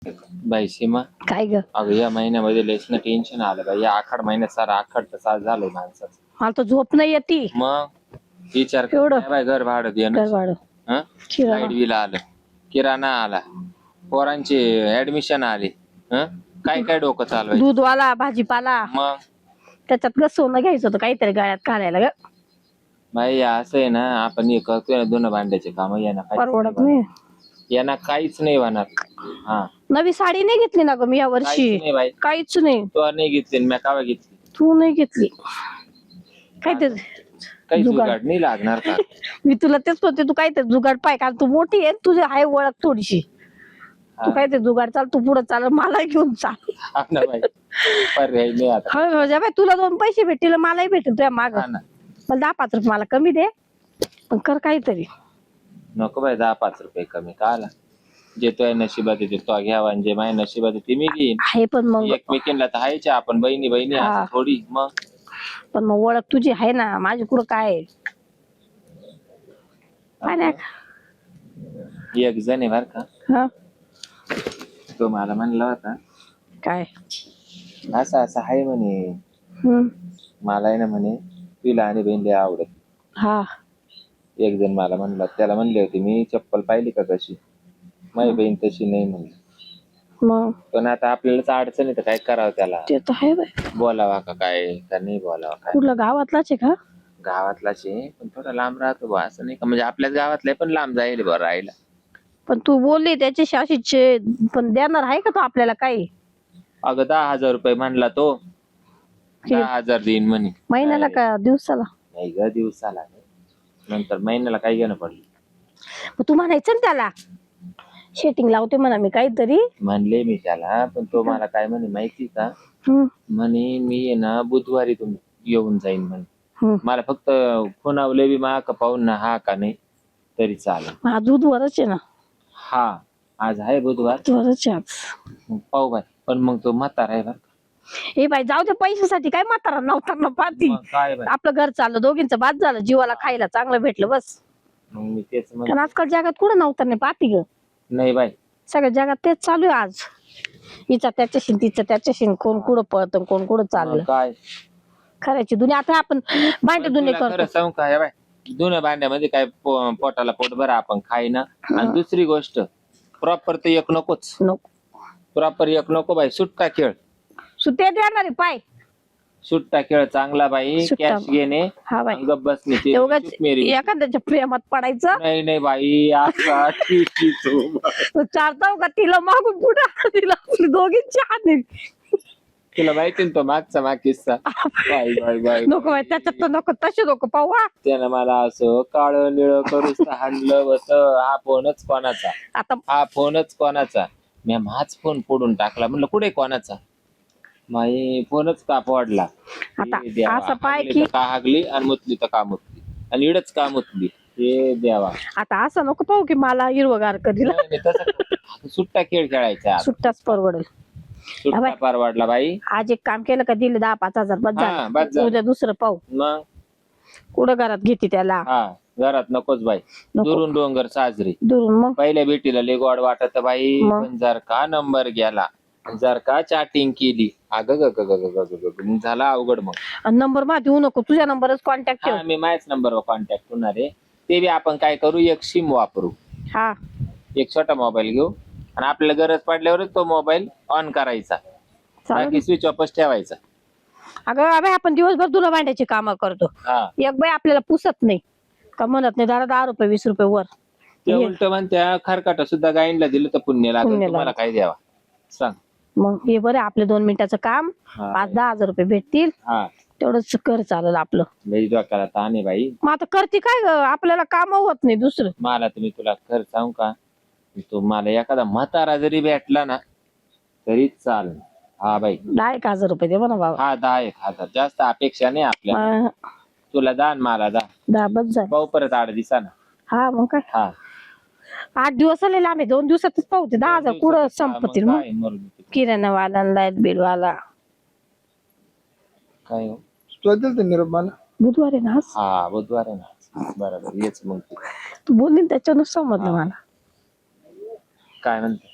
बाई सीमा, काय ग? अगं या महिन्यामध्ये लयच ना टेन्शन आलं बाई. या आखाड महिन्यात सारा आखाड तर साज झालंय माणसाचं. मला तर झोप नाही येते. मग विचार एवढं? कर बाई, घर भाडं घर देणं, भाडं, किराणा. लाईट बिल आलं, किराणा आला, पोरांचे ऍडमिशन आले, काय काय डोकं चालवायचं. दूधवाला, भाजीपाला, मग त्याच्यात ग सोनं घ्यायचं होतं काहीतरी गळ्यात घालायला ग. बाई असं आहे ना, आपण हे करतोय ना दोन भांड्याचे काम, परवडत नाही. यांना काहीच नाही होणार. हा, नवी साडी नाही घेतली ना ग मी या काहीच वर्षी. नाही बाई. काहीच नाही. तो नाही घेतली, मी कावा घेतली. तू नाही घेतली. काहीतरी काही जुगाड जुगाड नाही लागणार का? मी तुला तेच म्हणते, तू काहीतरी जुगाड पाय, कारण तू मोठी आहे, तुझी आहे ओळख थोडीशी. तू काहीतरी जुगाड चाल, तू पुढे चाल, मला घेऊन चाल. हा ना बाई, पर्याय नाही आता. हो बाई, तुला 2 पैसे भेटतील, मलाही भेटेल तुझ्या माग. हा ना. मला 10-5 रुपये मला कमी दे, पण कर काहीतरी. नको बाई, 10-5 रुपये कमी काला. जे तो नशिबात येते तो घ्यावा, आणि जे माझ्या नशिबात येते मी घेईन. आहे पण मग एकमेकींना तर हायचे आपण बहिणी बहिणी, हा. असं थोडी. मग पण मग ओळख तुझी आहे ना, माझी कुठं काय आहे? काय नाही. एक जण आहे बर का, हा, तो मला म्हणला होता काय असं असं आहे म्हणे, मला आहे ना म्हणे तुला आणि बहीण लय आवडत. हा, एक जण मला म्हणला, त्याला म्हणले होते मी चप्पल पाहिली का कशी, माझी बहीण तशी नाही म्हणली. मग पण आता आपल्यालाच अडचण आहे तर काय करावं त्याला, ते तर आहे बाई. बोलावा का काय का नाही बोलावा काय. कुठलं गावातलाच आहे का? गावातलाच आहे, पण थोडा लांब राहतो बा, असं नाही का, म्हणजे आपल्याच गावातला आहे, पण लांब जाईल बरं राहायला. पण तू बोलली त्याच्याशी अशीच, पण देणार आहे का तो आपल्याला काही? अगं 10,000 रुपये म्हणला तो, 10,000 देईन म्हणे. महिन्याला का दिवसाला? नाही ग, दिवसाला नाही. नंतर महिन्याला काय घेणं पडलं. मग तू म्हणायचं ना त्याला, शेटिंग लावते म्हणा मी काहीतरी. म्हणले मी त्याला, पण तो मला काय म्हणे माहिती का, म्हणे मी आहे ना बुधवारी तुम्ही येऊन जाईन म्हणे. मला फक्त फोनावले बी मा का पाहून ना हा का नाही तरी चालेल. हा, दूधवरच आहे ना. हा, आज आहे बुधवार, दूधवरच आहे आज. पाहू बाय. पण मग तो म्हातारा आहे बरं. हे बाई जाऊ दे, पैशासाठी काय म्हातारा नव्हता पाहती. काय बाय, आपलं घर चाललं, दोघींचं बाद झालं, जीवाला खायला चांगलं भेटलं बस. मग मी तेच कारण म्हणतो. आजकाल जगात कुठं नव्हतं नाही पाहती ग. नाही बाई, सगळ्या जगात तेच चालू आहे आज. हिचा त्याच्याशी, तिचं त्याच्याशी, कोण कुठं पळतं, कोण कुठं चाललं. काय खऱ्याची दुनिया. आता आपण भांडे दुनिया करतो. सांगू काय बाय, दोन भांड्यामध्ये काय पोटाला पोट भरा आपण खाई ना. आणि दुसरी गोष्ट, प्रॉपर तर एक नकोच. नको, प्रॉपर एक नको बाई, सुट्टा खेळ. सुट्टे देणार पाय, सुट्टा खेळ चांगला बाई. कॅश घेणे, हा बाई, गप बसणे, एखाद्याच्या प्रेमात पडायचं नाही. नाही बाई, असं 4 का तिला मागून पुढे तिला आपली दोघींची हानी. तुला माहिती तो मागचा माग किस्सा. नको बाई, त्याच्यात तर नको, तसे नको पाहू. त्यानं मला असं काळ निळ करूच हाणलं होतं. हा फोनच कोणाचा, आता हा फोनच कोणाचा. मी माझ फोन फोडून टाकला, म्हणलं कुठे कोणाचा, माई फोनच का फोडला. आता असं पाय की का हागली आणि मुतली तर का मुतली, आणि इडच का मुतली, हे देवा. आता असं नको पाहू की मला हिरवगार कधी. सुट्टा खेळ खेळायचा, सुट्टाच परवडेल. सुट्टा परवडला बाई. आज एक काम केलं का दिले 10-5 हजार बस झालं. उद्या दुसरं पाहू. मग कुठं घरात घेते त्याला. हा, घरात नकोच बाई. दुरून डोंगर साजरी, दुरून. मग पहिल्या भेटीला लय गोड वाटत बाई. पण जर का नंबर गेला, जर का चॅटिंग केली, अगं झाला अवघड. मग नंबर मा देऊ नको, तुझ्या नंबरच कॉन्टॅक्ट ठेव. मी माझ्याच नंबरवर कॉन्टॅक्ट होणार आहे. ते बी आपण काय करू, एक सिम वापरू. हा, एक छोटा मोबाईल घेऊ, आणि आपल्याला गरज पडल्यावरच तो मोबाईल ऑन करायचा, बाकी स्विच ऑफच ठेवायचा. अगं अबे, आपण दिवसभर तुला भांड्याची कामं करतो. एक बाई आपल्याला पुसत नाही का, म्हणत नाही 10 रुपये 20 रुपये वर. ते उलट म्हणत्या खरकाट सुद्धा गायींला दिलं तर पुण्य लागेल. तुम्हाला काय द्यावा सांग. मग हे बरं, आपलं 2 मिनिटाचं काम 5-10 हजार रुपये भेटतील. तेवढंच कर चालेल आपलं. डोक्याला ताण आहे बाई. मग आता करते काय ग, आपल्याला काम होत नाही दुसरं. मला तुम्ही तुला खरं सांगू का, तो मला एखादा म्हातारा जरी भेटला ना तरी चाल. हा बाई, 10-1 हजार रुपये दे म्हणा बाबा. हा, 10-1 हजार, जास्त अपेक्षा नाही आपल्याला. तुला 10 मला 10 बस झालं. पाहू परत 8 दिवसानं. हा, मग काय. हा, 8 दिवस आले लांबे, 2 दिवसातच पाहते. 10 हजार कुठं संपतील. मग किराणा वाला, लाईट बिल वाला. काय हो, निरोप मला बुधवार आहे ना आज. हा, बुधवार आहे ना. बरोबर, येच मग तू बोलली त्याच्यानं समजलं मला. काय म्हणते.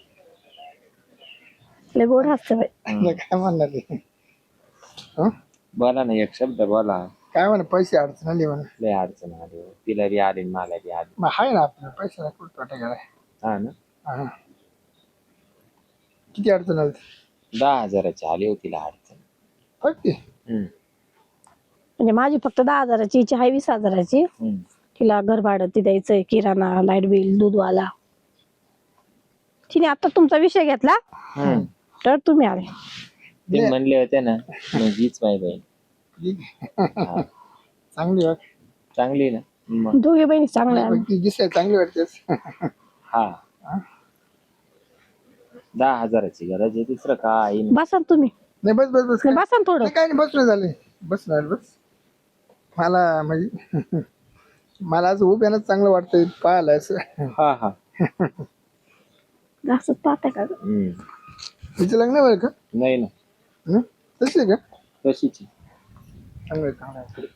लय गोड हसते बाई. नाही, काय म्हणणार ते? हं? बोला ना एक शब्द बोला. काय म्हणा पैसे अडचण आली म्हणा. लय अडचण आली हो. तिला बी आली आणि मला बी आली. मग आहे ना आपल्याला पैसे कुठं तोटा गेलाय. हा ना. हा. किती अडचण आली 10,000ची आली होती तिला अडचण. फक्त म्हणजे माझी फक्त 10,000ची, हिची आहे 20,000ची. तिला घर भाडं ती द्यायचंय, किराणा, लाईट बिल, दूधवाला. तिने आता तुमचा विषय घेतला तर तुम्ही आले. ते म्हणले होते ना मग हीच माय बहीण. हा. चांगली वाट. चांगली ना मग. दोघे बहिणी चांगल्या आहे. ती दिसाय चांगली वाटतेस. हा 10,000ची गरज आहे, दुसरं काय नाही. बसा ना तुम्ही. नाही बस बस बस. नाही, बसा ना थोडं. नाही, काय नाही बसलं झाले. बसणार बस. मला म्हणजे मला असं उभ्यानंच चांगलं वाटतंय पाहायला असं. हा हा. जास्त पाहताय का ग? तिचं लग्न बरं का? नाही ना हं? तशी आहे का? तशीची. चांगलं आहे, चांगलं आहे.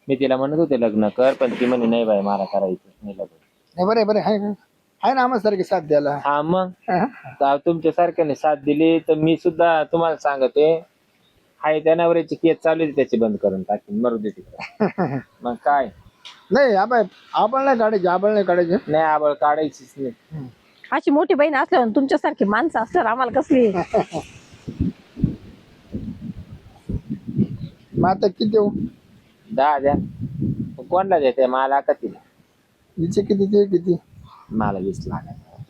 मी तिला म्हणत होते लग्न कर, पण ती म्हणे नाही बाई मला करायचं नाही लग्न. नाही बरं आहे, बरं आहे. आहे ना आम्हाला सारखे साथ द्यायला. हा मग हा. तुमच्या सारख्याने साथ दिली तर मी सुद्धा तुम्हाला सांगते हाय त्या नवऱ्याची केस चालू आहे त्याची बंद करून टाकीन, मरू दे तिकडे. मग काय नाही आपण नाही काढायचे, आपण नाही काढायचे. नाही आबळ काढायचीच नाही. अशी मोठी बहीण असल्यावर तुमच्यासारखी माणसं असल्यावर आम्हाला कसली. मग आता किती देऊ? 10 द्या. कोणला देते मला का तिला? हिचे किती ते किती? मला 20 लाख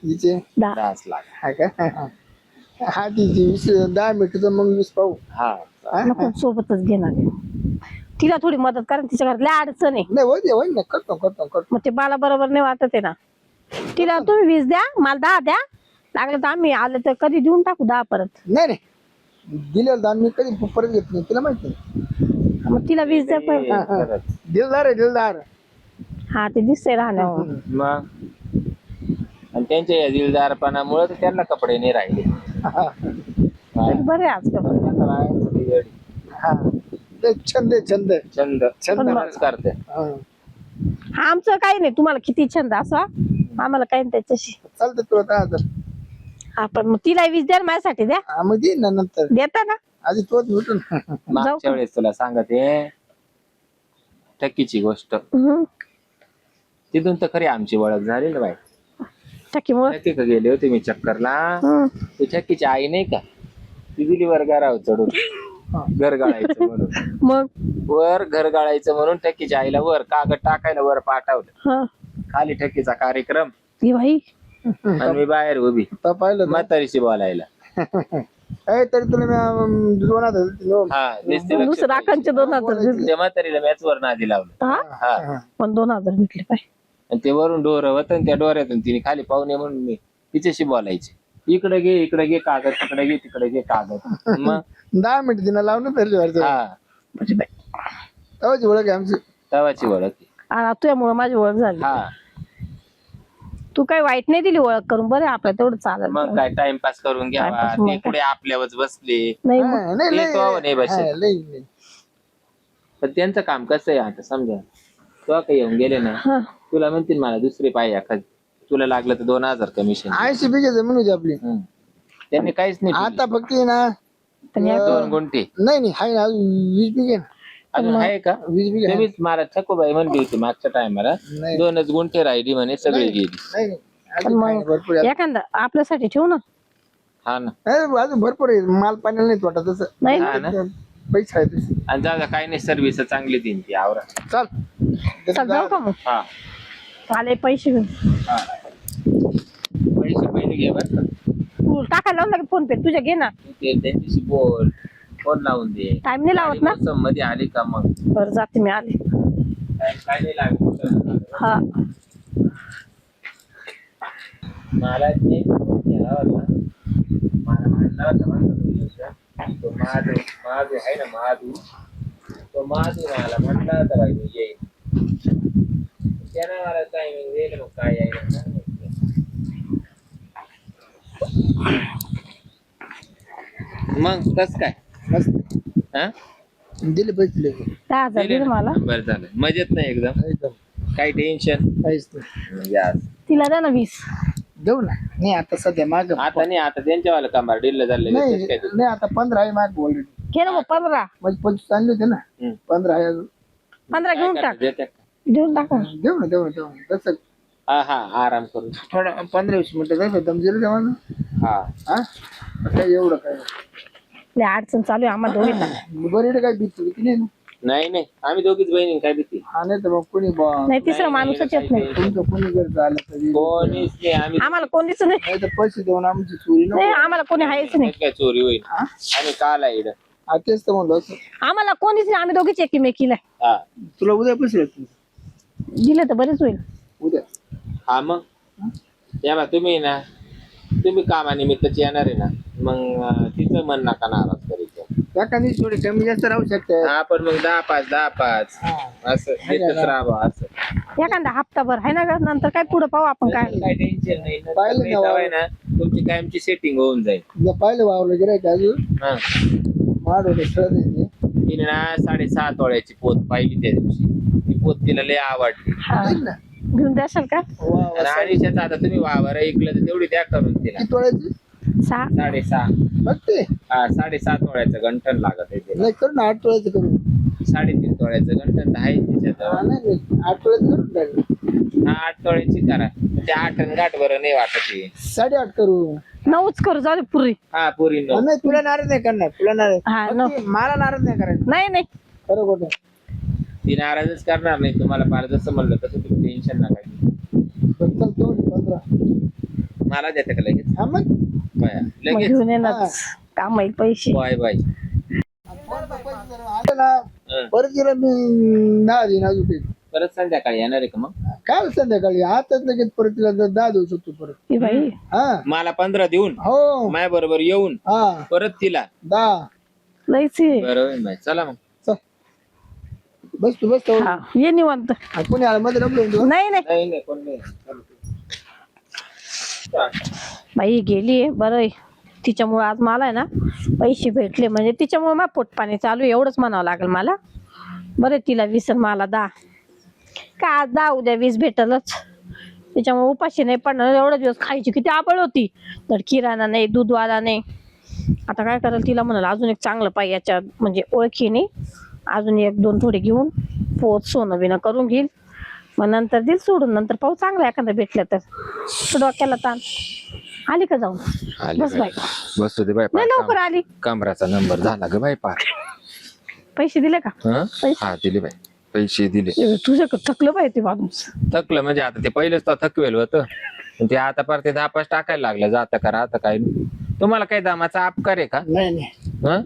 हिचे 10 लाख. हा का? हा तिची 10 मिनिटं मग 20 पाहू. हा नको, सोबतच घेणार आहे. तिला थोडी मदत करा, तिच्या घरात लय अडचण आहे. नाही होईल ना, करतो. मग ते मला बरोबर नाही वाटत आहे ना. तिला तुम्ही 20 द्या, मला 10 द्या. लागलं तर आम्ही आले तर कधी देऊन टाकू 10 परत. नाही दिलेलं दान मी कधी परत घेत नाही, तिला माहिती नाही. मग तिला 20 द्या पण. खरंच. दिलदार आहे दिलदार. हा ते दिसतंय राहण्यावर. मग आणि त्यांच्या या दिलदारपणामुळे तर त्यांना कपडे नाही राहिले. बरे आज का हा ते छंद छंद छंदच करते. हा आमचं काही नाही, तुम्हाला किती छंद असा आम्हाला काही नाही त्याच्याशी. चालतं तुला 10,000. हा पण मग तिला 20 द्या, माझ्यासाठी द्या. हा मग देईन ना नंतर. देता ना? आधी तोच भेटून. मागच्या वेळेस तुला सांगते टक्कीची गोष्ट, तिथून तर खरी आमची ओळख झाली ना बाई. टाकीमुळे टक्की का गेले होते मी चक्करला. ती टक्कीची आई नाही का, ती दिली वर घरावर चढून घर गाळायचं म्हणून. मग वर घर गाळायचं म्हणून टक्कीच्या आईला वर कागद टाकायला वर पाठवलं. खाली टक्कीचा कार्यक्रम ही बाई आणि मी बाहेर उभी पाहिलं म्हातारीशी बोलायला. तरी तुला 2,000 दिले. हा दिसते लक्षात दुसरं राखांचे 2,000 भेटले. त्या म्हातारीला मॅच वर नादी लावलं. हा पण 2,000 भेटले पाय. आणि ते वरून डोर होत आणि त्या डोऱ्यातून तिने खाली पाहुणे म्हणून मी तिच्याशी बोलायचे. इकडे घे कागद, तिकडे घे कागद. मग 10 मिनिट दिना लावून धरली वाटतं. हा म्हणजे बाई तेव्हाची ओळख आहे आमची. तवाची ओळख. तुझ्यामुळे माझी ओळख झाली. हा तू काही वाईट नाही दिली ओळख करून. बरं आपलं तेवढं चालेल. मग काय टाइमपास करून घ्यावा. Timepass मग ते पुढे आपल्यावरच बसले नाही हा, मग. नाही, ते तो नाही बसत. हा, लई. पण त्यांचं काम कसं आहे आता समजा, तो काही येऊन गेले ना हा. तुला म्हणतील मला दुसरी पाहिजे एखादी, तुला लागलं तर 2,000 कमिशन. 80 बिघे जमीन होती आपली. त्यांनी काहीच नाही आता फक्त आहे ना पण या- 2 गुंठे नाही आहे ना अजून 20 बिघे. अजून आहे का? 20 बिघे आहे. तुम्हीच मला ठकोबाई म्हणली होती मागच्या टायमाला नाही. 2च गुंठे राहिली म्हणे, सगळी गेली. नाही पण अजून आहे, मग भरपूर आहे. एखादा आपल्यासाठी ठेवू ना. हा ना. अजून भरपूर आहे. माल पाण्याला नाही तोटा तसं. नाही हा ना. पैसे आहे तसे. आणि जाऊ द्या, काही नाही, सर्व्हिस चांगली देईन ती आवरा. चाल चल जाऊ का मग? हा आले पैसे घेऊन. पैसे पहिले घे बरं का. तू टाकायला लावून फोन पे तुझ्या घे ना. तू ते त्यांच्याशी बोल, फोन लावून दे. टाइम नाही लावत ना. गाडी मध्ये आली का मग बरं जाते मी आले. काय नाही लागत. हा मला ते घ्यावा होता. मला म्हणला होता तो महादेव आहे ना, तो महादेव मला म्हटला होता बाई मी ये. त्यानं मला टायमिंग दिलं, मग काय यायला मग कस काय मस्त हा दिले पैसे दिले. 10,000 दिले मला. बरं झालं, मजेत नाही एकदम, एकदम काही टेन्शन काहीच नाही. या. तिला द्या ना 20. देऊ ना. नाही आता सध्या माग आता नाही, आता त्यांच्यावाला कामार डिल्ल झाले नाही नाही आता 15 आहे माग ऑलरेडी. घे ना मग 15 म्हणजे 25 आणले होते ना. 15 आहे अजून. 15 घेऊन टाक, देते का? देऊन टाका. देऊ ना तसं हा हा, आराम करून. थोडा 15-20 मिनिटं जायचं दमजेल तेव्हा ना. हा हा काय एवढं काय लय अडचण चालू आहे आम्हाला दोघींना. बरी काय भीती नाही ना. नाही नाही, आम्ही दोघीच बहिणी, काय भीती. हा नाही तर मग कोणी नाही तिसरा माणूसच येत नाही. तुमचं कोणी जर झालं तरी कोणीच नाही, आम्ही आम्हाला कोणीच नाही. नाही तर पैसे देऊन आमची चोरी नको. नाही आम्हाला कोणी आहेच नाही. काय चोरी होईल. आम्ही काल आहे इकडं. हा तेच तर म्हणलं असं. आम्हाला कोणीच नाही, आम्ही दोघीच एकमेकीला आहे. हा तुला उद्या पैसे देतो. दिलं तर बरेच होईल. उद्या हा मग या बा, तुम्ही ना, तुम्ही कामानिमित्तच येणार आहे ना, मग तिचं मन नका नाराज करायचं. एखादी थोडी कमी जास्त राहू शकते. हा पण मग 10-5 असं देतच राहावं असं. एखादा हप्ताभर आहे ना ग, नंतर काय पुढे पाहू आपण काय. काय टेन्शन नाही, पाहिलं नंतर का? नाही ना तुमची कायमची सेटिंग होऊन जाईल. तुला पाहिलं वावलं गिरायक अजून हा माड होते खेळत आहे. तिने ना 6.5 तोळ्याची पोत पाहिली त्या दिवशी. ती पोत तिला लय आवडली. हा. ऐक ना. घेऊन द्याल का? वा वा. आणि अडीचशेचं आता तुम्ही वावर ऐकलं तर तेवढी द्या करून तिला. किती तोळ्याची? 6. 6.5. बघते हा 6.5 तोळ्याचं गंठण लागत आहे तिला. नाही करू ना 8 तोळ्याचं करू. 3.5 तोळ्याचं गंठण तर आहे तिच्याजवळ. हा नाही 8 तोळ्याचं करू टाकू. हा 8 तोळ्याची करा. ते 8 आणि गाठ बरं नाही वाटत आहे. 8.5 करू. 9च करू, जाऊ दे पुरी. हा पुरी हा, नाही तुला नाराज नाही करणार. तुला नाराज हा, मग नो. ती मला नाराज नाही करायचं. नाही नाही खरं खोटं. ती नाराजच करणार नाही तुम्हाला. फार जसं म्हणलं तसं तुम्ही टेन्शन नका घेऊ. पण चल तेवढी 15. मला देते का लगेच? हा मग बाया मग लगेच. घेऊन येणार काम आहे पैसे. Bye bye. आलं ना परत गेला मी दहा दिन अजून काही. परत संध्याकाळी येणार आहे का मग? काय संध्याकाळी आताच लगेच परत तिला 10 देऊ शकतो परत. ए बाई हा मला 15 देऊन हो माय बरोबर येऊन हा परत तिला. 10. लईच आहे. बरोबर बाय. चला मग. चल बस तू बस तेवढं. हा ये निवांत. कोणी आलं मध्ये रमलो नाही नाही नाही नाही कोण नाही. बाई गेली बरं आहे. तिच्यामुळे आज मला आहे ना पैसे भेटले, म्हणजे तिच्यामुळे मला पोटपाणी चालू आहे, एवढंच म्हणावं लागेल मला. बरं तिला 20 आणि मला 10. का आज 10 उद्या 20 भेटलच. त्याच्यामुळे उपाशी नाही पडणार. एवढे दिवस खायची किती आबळ होती, तर किराणा नाही, दूधवाला नाही. आता काय करेल तिला म्हणाल अजून एक चांगलं पाहिजे याच्या म्हणजे ओळखीने, अजून 1-2 थोडे घेऊन पोत सोनं बिनं करून घेईल. मग नंतर दिल सोडून, नंतर पाहू चांगला एखादा भेटलं तर. डोक्याला ताण आली का जाऊन? बस बाई, बसू दे बाय. नाही लवकर आली. कमराचा नंबर झाला ग बाय पार. पैसे दिले का? हा दिले बाय. पैसे दिले. तुझ्याकडे थकलं पाहिजे माणूस. थकलं म्हणजे आता ते पहिलेच तर थकवेल होतं. ते आता पर ते 10-5 टाकायला लागलं. जाता करा आता काय. तुम्हाला काही दामाचा अपकार आहे का? नाही नाही हं?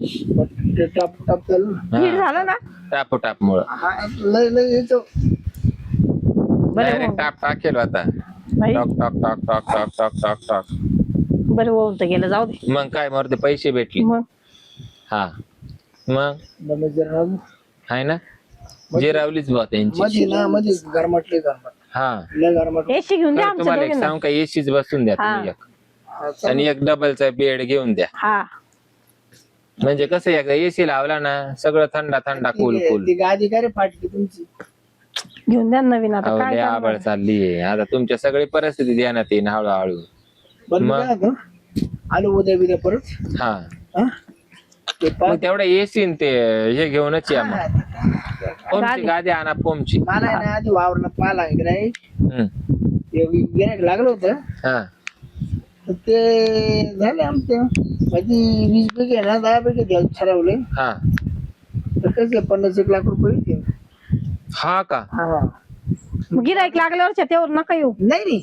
ते टप टप चालू ना. नीट झालं ना? टाप मुळे हा लय लय येतो. बरं डायरेक्ट टाप टाकेल आता. बाई talk talk talk talk talk talk talk talk. बरं होऊन तर गेलं, जाऊ दे. मग काय मरते पैसे भेटले. मग हा मग मग जरा आहे ना. जिरावलीच बा त्यांची. मध्ये ना मध्ये गरमाटले गरमाट. हा लय गरमाट. एसी घेऊन द्या आमच्या तुम्हाला एक दोघींना. सांगू का, एसीच बसून द्या तुम्ही एक. हा, चल. आणि एक डबलचा बेड घेऊन द्या. हा म्हणजे कसं एकदा एसी लावला ना सगळं थंडा थंडा कूल कूल. ती गादी काय रे फाटली तुमची. घेऊन द्या नवीन. आता काय करणार? आबळ चालली आता तुमच्या सगळी परिस्थिती ध्यानात येईन हळूहळू. बरं मग? काय होतं? आलो उद्या बिद्या परत. हा हा? ते मग तेवढा एसी ते हे घेऊनच या मग. फोमची गादी. गादी आणा फोमची. मला आहे ना आधी वावरला पाला नाही हम्म. गिरायक लागलं होतं. हा तर ते झाले आमचं माझी 20 पैकी आहे ना 10 पैकी द्यायला ठरवले. हा तर कसे 50-1 लाख रुपये येतील. हा का. हा मग गिराईक लागल्यावरच्या त्यावर नका येऊ. नाही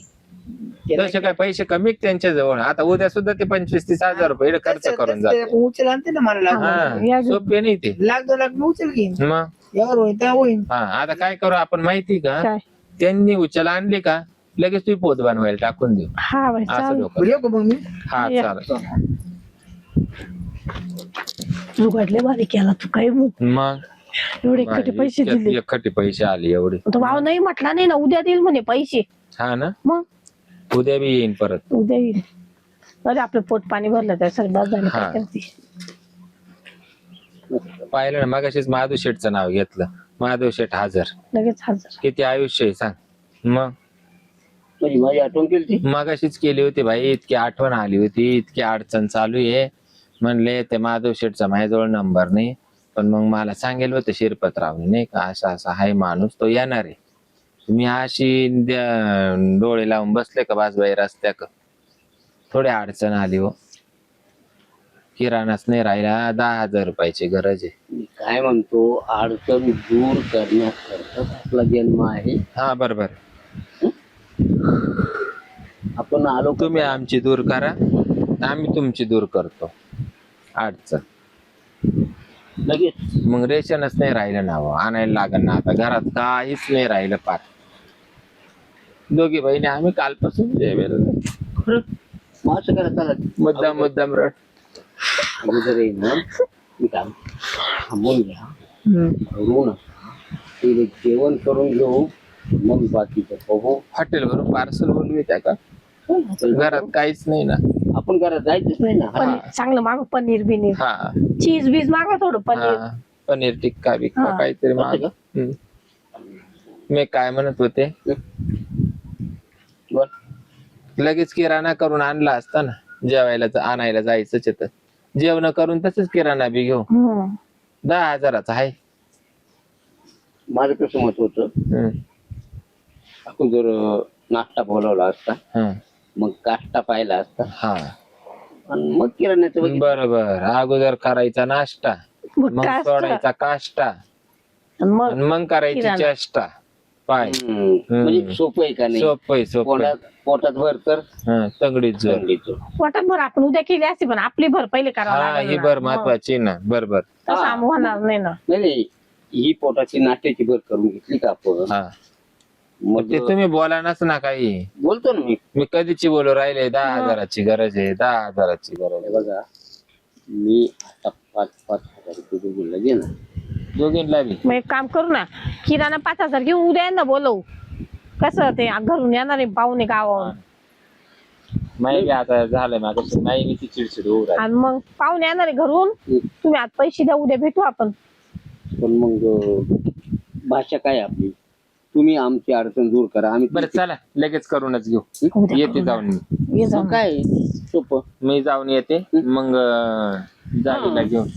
तसे काय पैसे कमी त्यांच्या जवळ. आता उद्या सुद्धा ते 25-30 हजार रुपये इकडे खर्च करून जातो. उचल आणते ना मला या हा घेऊन. सोपे नाही ते. 1-2 लाख मी उचल घेईन. मग यावर होईल त्या होईल. हा आता काय करू आपण माहिती का, काय? त्यांनी उचल आणली का लगेच तुम्ही पोत बनवायला टाकून देऊ. हा बाई असं चालेल. डोकं. बरं येऊ का मग मी. हा या. चालेल. तू घडले भारी केला तू काय मग मग एवढे एकटे पैसे दिले. एकखटी पैसे आले एवढे. तो भाव नाही म्हटला नाही ना, उद्या देईल म्हणे पैसे. हा ना. मग उद्या बी येईन परत. उद्या येईल. अरे आपलं पोट पाणी भरलं त्या सर बस झालं. हा. काय करते? पाहिलं ना मगाशीच महादेव शेठचं नाव घेतलं. महादेव शेठ हजर. लगेच हजर. किती आयुष्य आहे सांग. मग म्हणजे माझी आठवण केली ती. मगाशीच केली होती भाई, इतकी आठवण आली होती, इतकी अडचण चालू आहे. म्हणले ते माधव शेठचा माझ्याजवळ नंबर नाही, पण मग मला सांगेल होतं शिरपतरावने नाही का, असा असा हाय माणूस, तो येणार आहे. तुम्ही अशी डोळे लावून बसले का बाजूबाई रस्त्याक, थोडी अडचण आली हो. किराणाच नाही राहिला, 10,000 रुपयाची गरज आहे. मी काय म्हणतो, अडचण दूर करण्याकरता आपला जन्म आहे. हा बरोबर. आपण आलो का? तुम्ही आमची दूर करा, आम्ही तुमची दूर करतो अडचण. लगेच मग रेशनच नाही राहिलं ना हो, आणायला लागेल ना आता. घरात काहीच नाही राहिलं पाठ. दोघी बहिणी आम्ही कालपासून जेवेल. मग असं करा, चला मुद्दाम रड. अगोदर आहे ना, मी काम थांबून घ्या, घरू ना तिथे जेवण करून घेऊ, मग बाकीचं बघू. हॉटेल वरून पार्सल बोलवी त्या का, घरात काहीच नाही ना. आपण घरात जायचंच नाही ना. पनीर चांगलं मागव, पनीर बिनीर, हा चीज बीज मागवा थोडं पनीर. हा, पनीर टिक्का बिक्का हा. काहीतरी माग. असं का? मी काय म्हणत होते, बोल. लगेच किराणा करून आणला असता ना, जेवायला आणायला जायचंच येतं. जेवण करून तसंच किराणा बी घेऊ. 10,000चा आहे. माझं कसं मत होतं, आपण जर नाश्ता बोलवला असता, मग काष्टा पाहिला असता, हा आणि मग किराण्याचं बघितलं. बरोबर. अगोदर करायचा नाश्ता, मग सोडायचा काष्टा, मग मग करायची किराणा. चेष्टा. पाय म्हणजे सोपं आहे का नाही? सोपय पोटात भर तर तंगडीत जोर. थंडीचं. पोटात भर आपण उद्या केली असती, पण आपली भर पहिले करावं हा लागेल ही ना. भर मग महत्वाची ना. बरोबर. तसं आम्ही होणार नाही ना. नाही, ही पोटाची नाट्याची भर करून घेतली का आपण, हा मग ते तुम्ही बोलानाच ना काही. बोलतो ना मी कधीची बोलू राहिले, 10,000ची गरज आहे, 10,000ची गरज हे बघा, मी आता 5,000 रुपये दोघींना दे ना. आहे. दोघींना बी मग एक काम करू ना, किराणा 5,000 घेऊ, उद्या यांना बोलवू. कसं ते घरून येणार आहे पाहुणे गावावरून, माहिती आता झालंय माझं, नाही ती चिडचिड होऊ राहिली. आणि मग पाहुणे येणार आहे घरून. तुम्ही आज पैसे द्या, उद्या भेटू आपण. पण मग भाषा काय आपली, तुम्ही आमची अडचण दूर करा, आम्ही बरं चला लगेच करूनच घेऊ. उद्या येते करू ना. जाऊन मी. ये जाऊन. मग काय सोपं. मी जाऊन येते, मग जालीला घेऊन.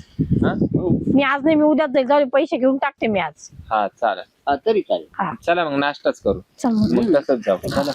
हा मी आज नाही, मी उद्याच जाईल. जाऊ दे, पैसे घेऊन टाकते मी आज. हा चालेल. तरी चालेल. हा चला मग नाश्ताच करू, चल मग. मग तसंच जाऊ. चला.